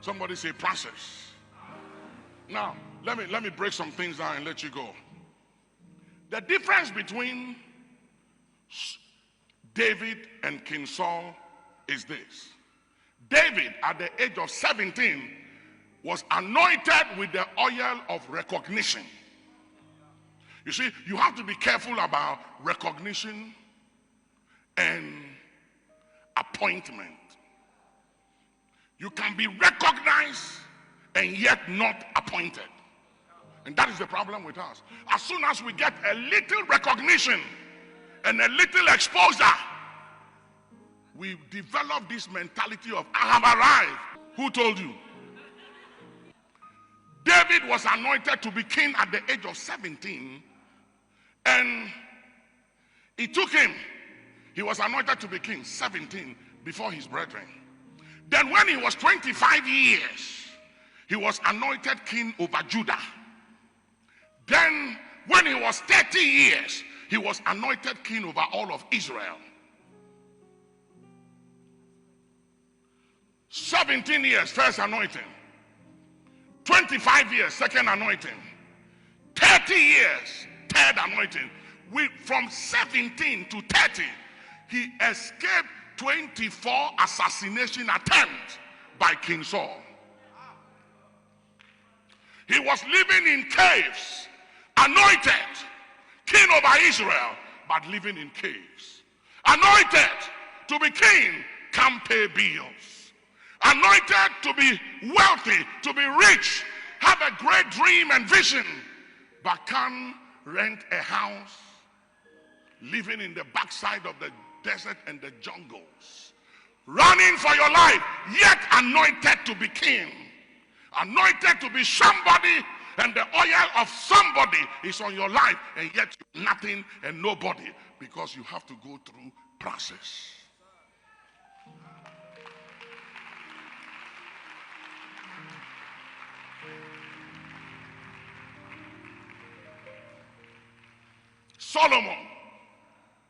Somebody say process. Now, let me break some things down and let you go. The difference between David and King Saul is this. David, at the age of 17, was anointed with the oil of recognition. You see, you have to be careful about recognition and appointment. You can be recognized and yet not appointed. And that is the problem with us. As soon as we get a little recognition and a little exposure, we develop this mentality of, I have arrived. Who told you? David was anointed to be king at the age of 17, and it took him, he was anointed to be king 17 before his brethren. Then when he was 25 years, he was anointed king over Judah. Then when he was 30 years, he was anointed king over all of Israel. 17 years, first anointing. 25 years, second anointing. 30 years, third anointing. From 17 to 30, he escaped 24 assassination attempts by King Saul. He was living in caves, anointed, king over Israel, but living in caves. Anointed to be king, can't pay bills. Anointed to be wealthy, to be rich, have a great dream and vision, but can't rent a house, living in the backside of the desert and the jungles, running for your life, yet anointed to be king, anointed to be somebody, and the oil of somebody is on your life, and yet you're nothing and nobody, because you have to go through process.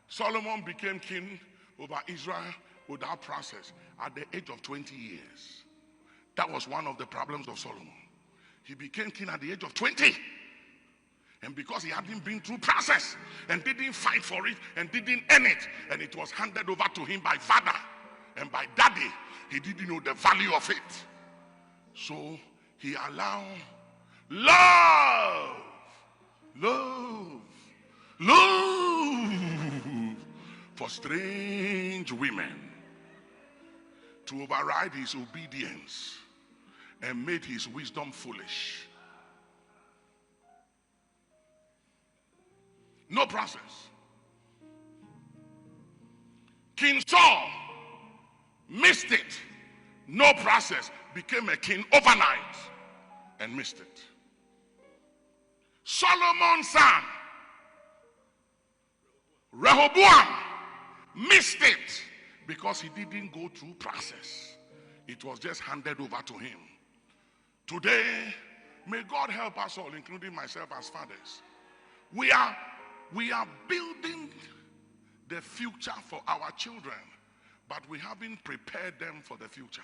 Solomon became king over Israel without process at the age of 20 years. That was one of the problems of Solomon. He became king at the age of 20. And because he hadn't been through process and didn't fight for it and didn't earn it, and it was handed over to him by father and by daddy, he didn't know the value of it. So he allowed love for strange women to override his obedience and made his wisdom foolish. No process. King Saul missed it. No process. Became a king overnight and missed it. Solomon's son Rehoboam missed it because he didn't go through process. It was just handed over to him. Today, may God help us all, including myself as fathers. We are building the future for our children, but we haven't prepared them for the future.